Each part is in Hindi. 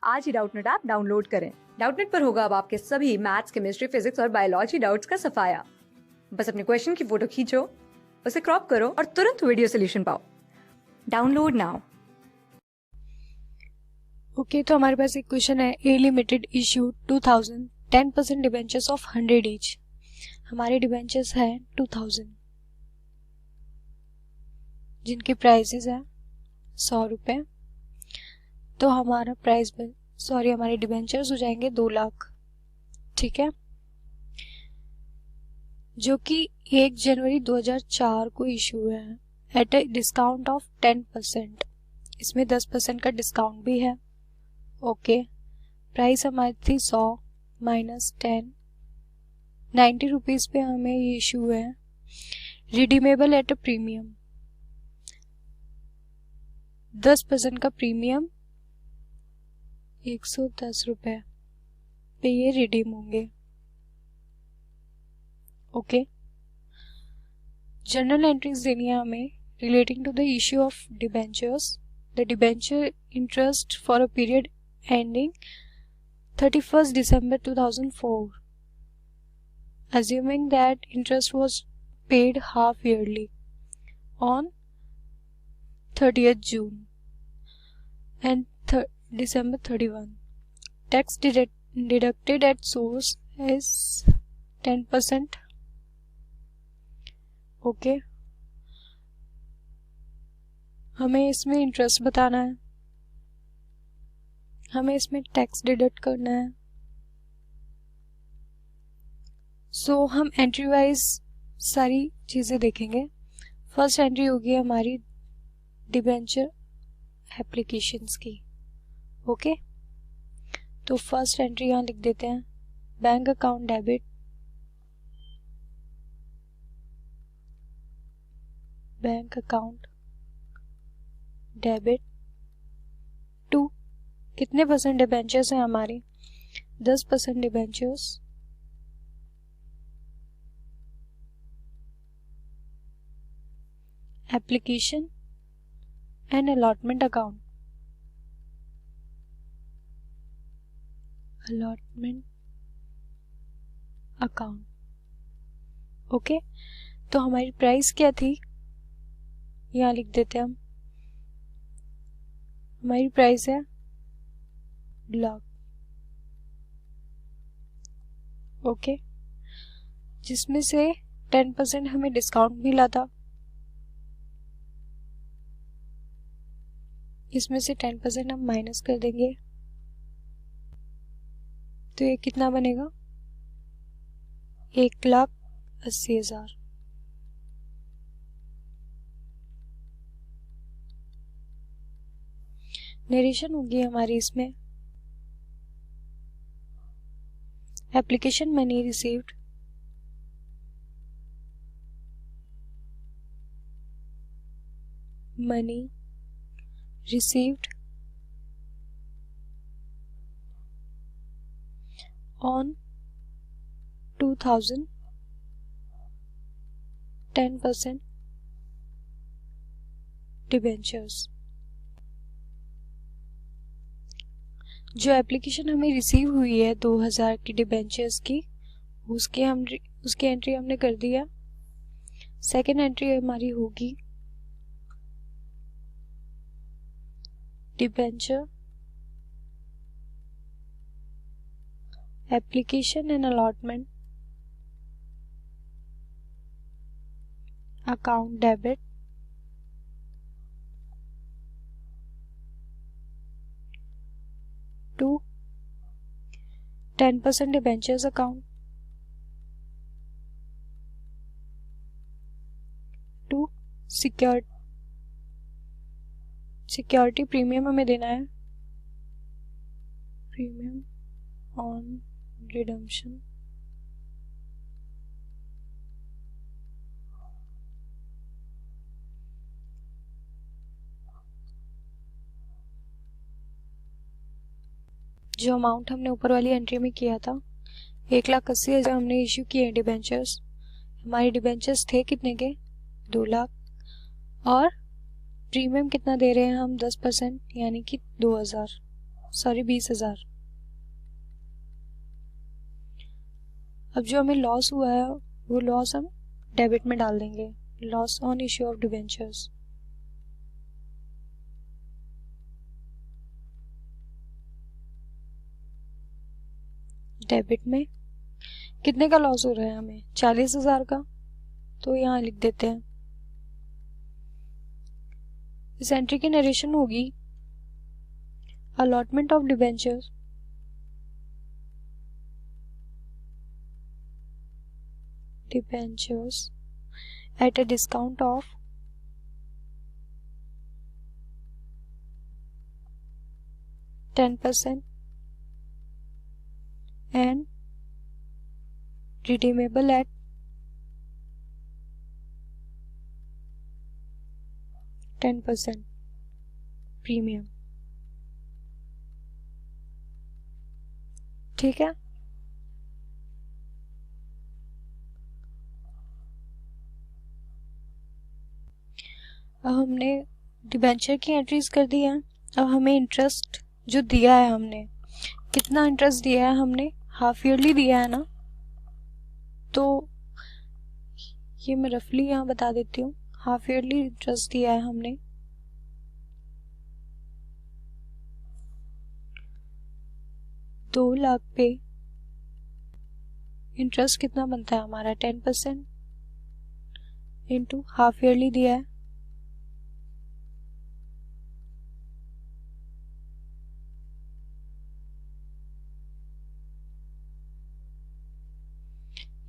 आज ही डाउटनेट ऐप डाउनलोड करें। डाउटनेट पर होगा अब आपके सभी मैथ्स, केमिस्ट्री, फिजिक्स और बायोलॉजी डाउट्स का सफाया। बस अपने क्वेश्चन की फोटो खींचो, उसे क्रॉप करो और तुरंत वीडियो सोल्यूशन पाओ। Download now. ओके, तो हमारे पास एक क्वेश्चन है। A limited issue 2000 10% debentures of 100 each. हमारे डिबेंचर्स है 2000 जिनकी प्राइसेस है 100 रुपये। तो हमारा प्राइस हमारे डिबेंचर्स हो जाएंगे 2 लाख। ठीक है, जो कि 1 जनवरी 2004 को इशू हुए हैं एट अ डिस्काउंट ऑफ 10%। इसमें 10% का डिस्काउंट भी है। ओके, प्राइस हमारी थी 100 माइनस 10, 90 रुपीज़ पे हमें ये इशू हुए हैं। रिडीमेबल एट अ प्रीमियम, 10% का प्रीमियम 110 रुपये पे ये रिडीम होंगे। ओके, जनरल एंट्रीज देनी है हमें relating to the issue of debentures. The debenture interest for a period ending 31st December 2004, assuming that interest was paid half yearly on 30th June and December 31. Tax deducted at source is 10%. Okay, हमें इसमें इंटरेस्ट बताना है, हमें इसमें टैक्स डिडक्ट करना है। सो हम एंट्री वाइज सारी चीज़ें देखेंगे। फर्स्ट एंट्री होगी हमारी डिबेंचर एप्लीकेशंस की। ओके, तो फर्स्ट एंट्री यहाँ लिख देते हैं, bank account debit, bank account debit to कितने परसेंट डिबेंचर्स हैं हमारी, 10% debentures, application and allotment account, allotment account. Okay, तो हमारी प्राइस क्या थी यहाँ लिख देते हैं हम, हमारी प्राइस है लाख। ओके, जिसमें से 10% हमें डिस्काउंट मिला था, इसमें से 10% हम माइनस कर देंगे, तो ये कितना बनेगा, 1,80,000। नरेशन होगी हमारी इसमें, application money received, money received on 2000 10% debentures. जो एप्लीकेशन हमें रिसीव हुई है 2000 की डिबेंचर्स की, उसकी एंट्री हमने कर दिया। सेकेंड एंट्री हमारी होगी debenture application and allotment account debit to 10% debentures account to security premium हमें देना है, प्रीमियम ऑन रिडम्पशन जो अमाउंट हमने ऊपर वाली एंट्री में किया था 1,80,000 हमने इश्यू किए डिबेंचर्स। हमारे डिबेंचर्स थे कितने के, 2 लाख, और प्रीमियम कितना दे रहे हैं हम, 10% यानी कि 2,000। सॉरी 20,000। अब जो हमें लॉस हुआ है वो लॉस हम डेबिट में डाल देंगे, loss on issue of debentures. Debit में कितने का लॉस हो रहा है हमें, 40,000 का, तो यहाँ लिख देते हैं। इस एंट्री की नरेशन होगी allotment of debentures at a discount of 10% and redeemable at 10% premium. ठीक है, अब हमने डिबेंचर की एंट्रीज कर दी है। अब हमें इंटरेस्ट जो दिया है, हमने कितना इंटरेस्ट दिया है, हमने हाफ ईयरली दिया है ना, तो ये मैं रफली यहाँ बता देती हूँ। हाफ ईयरली इंटरेस्ट दिया है हमने 2 लाख पे इंटरेस्ट कितना बनता है हमारा, 10% इंटू हाफ ईयरली दिया है,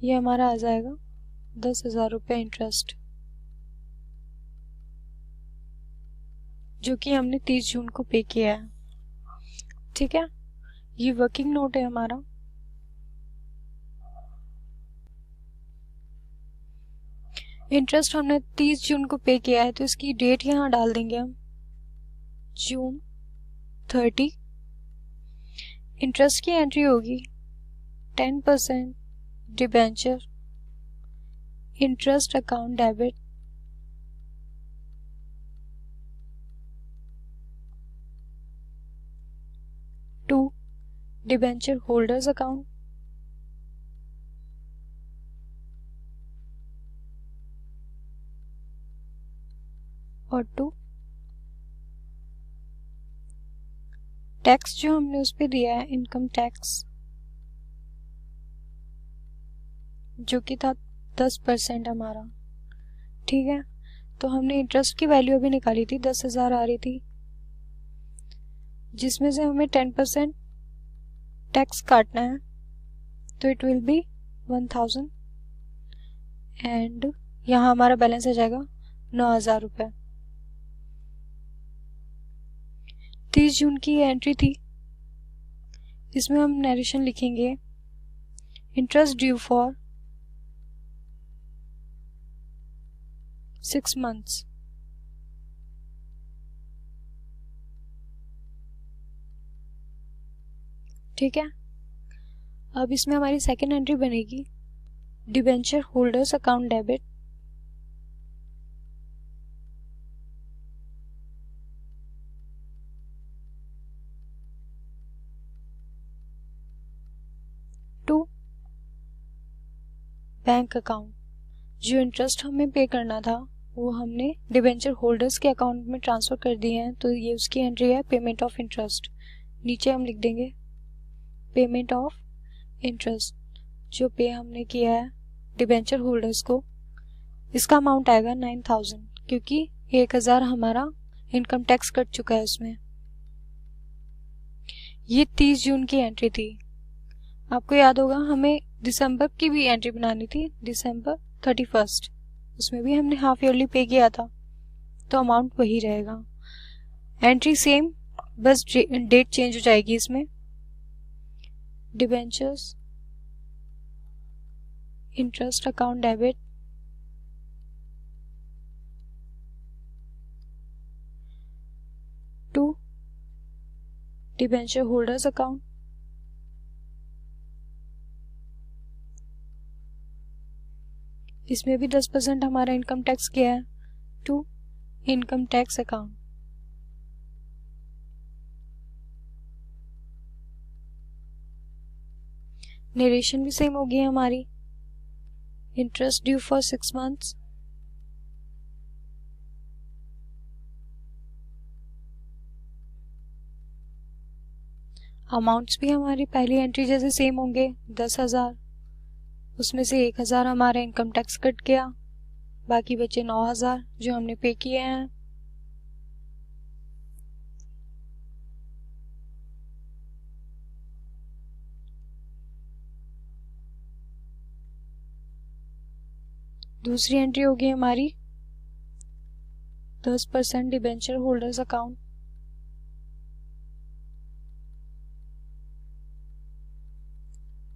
ये हमारा आ जाएगा 10,000 रुपये इंटरेस्ट, जो कि हमने 30 जून को पे किया है। ठीक है, ये वर्किंग नोट है हमारा। इंटरेस्ट हमने 30 जून को पे किया है, तो इसकी डेट यहाँ डाल देंगे हम, जून 30। इंटरेस्ट की एंट्री होगी 10% debenture interest account debit to debenture holders account और टू टैक्स जो हमने उस पे दिया है, इनकम टैक्स, जो कि था 10% हमारा। ठीक है, तो हमने इंटरेस्ट की वैल्यू अभी निकाली थी, 10,000 आ रही थी, जिसमें से हमें 10% टैक्स काटना है, तो इट विल बी 1,000 एंड यहाँ हमारा बैलेंस आ जाएगा 9,000 रुपये। 30 जून की एंट्री थी, इसमें हम नरेशन लिखेंगे इंटरेस्ट ड्यू फॉर 6 months। ठीक है, अब इसमें हमारी सेकेंड एंट्री बनेगी debenture holders account debit to bank account. जो इंटरेस्ट हमें पे करना था वो हमने डिबेंचर होल्डर्स के अकाउंट में ट्रांसफर कर दिए हैं, तो ये उसकी एंट्री है पेमेंट ऑफ इंटरेस्ट। नीचे हम लिख देंगे पेमेंट ऑफ इंटरेस्ट, जो पे हमने किया है डिबेंचर होल्डर्स को, इसका अमाउंट आएगा 9,000, क्योंकि 1,000 हमारा इनकम टैक्स कट चुका है उसमें। ये 30 जून की एंट्री थी। आपको याद होगा हमें दिसंबर की भी एंट्री बनानी थी, दिसंबर 31, उसमें भी हमने हाफ ईयरली पे किया था, तो अमाउंट वही रहेगा। एंट्री सेम, बस डेट चेंज हो जाएगी इसमें। Debentures interest account debit to debenture holders account इसमें भी 10% हमारा इनकम टैक्स गया है, to income tax account. Narration भी सेम होगी हमारी, interest due for 6 months, amounts भी हमारी पहली एंट्री जैसे सेम होंगे 10,000, उसमें से 1,000 हमारा इनकम टैक्स कट गया, बाकी बचे 9,000 जो हमने पे किए हैं। दूसरी एंट्री होगी हमारी 10% debenture holders account,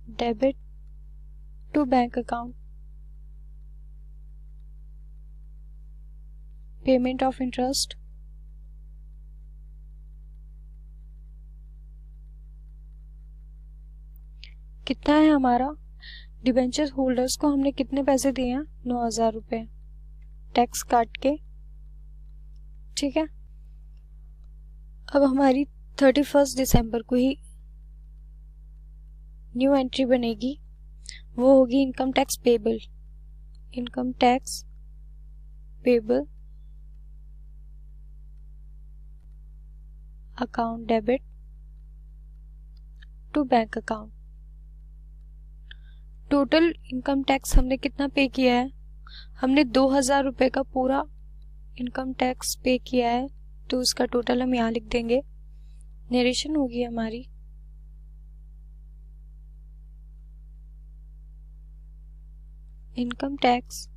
debit to bank account, payment of interest, कितना है हमारा, डिबेंचर होल्डर्स को हमने कितने पैसे दिए हैं, 9,000 रुपये टैक्स काट के। ठीक है, अब हमारी 31 दिसंबर को ही न्यू एंट्री बनेगी, वो होगी income tax payable, income tax payable account debit to bank account. Total income tax हमने कितना पे किया है, हमने 2,000 रुपये का पूरा इनकम टैक्स पे किया है, तो उसका टोटल हम यहाँ लिख देंगे। नरेशन होगी हमारी income tax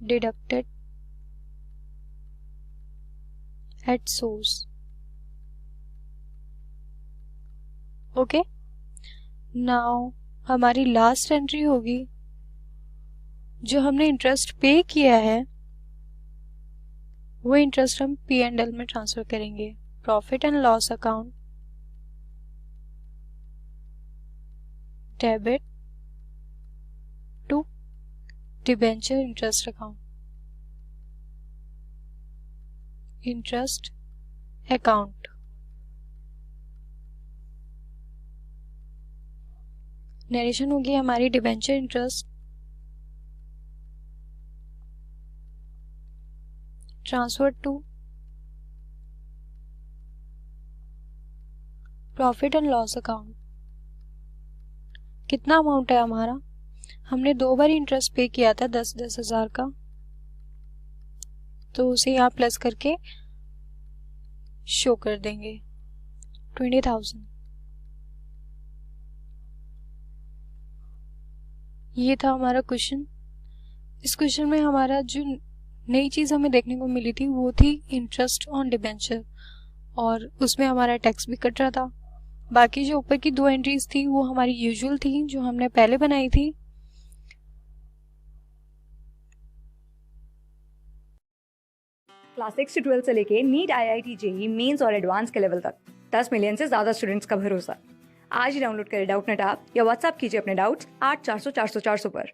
deducted at source. Okay, now हमारी लास्ट एंट्री होगी जो हमने इंटरेस्ट पे किया है, वो इंटरेस्ट हम P&L में ट्रांसफर करेंगे, profit and loss account, debit to debenture interest account, interest account. Narration होगी हमारी debenture interest transfer to profit and loss account. कितना अमाउंट है हमारा, हमने 2 बार इंटरेस्ट पे किया था 10-10 हजार का, तो उसे यहाँ प्लस करके शो कर देंगे 20,000। ये था हमारा क्वेश्चन। इस क्वेश्चन में हमारा जो नई चीज़ हमें देखने को मिली थी वो थी इंटरेस्ट ऑन डिबेंचर, और उसमें हमारा टैक्स भी कट रहा था। बाकी जो ऊपर की 2 एंट्रीज थी वो हमारी यूजुअल थी जो हमने पहले बनाई थी। क्लास 6 से 12 से लेके नीट, IIT, JEE मेंस और एडवांस के लेवल तक 10 मिलियन से ज्यादा स्टूडेंट्स का भरोसा। आज ही डाउनलोड करें डाउटनेट ऐप या व्हाट्सएप कीजिए अपने डाउट्स 8400 400 400 पर।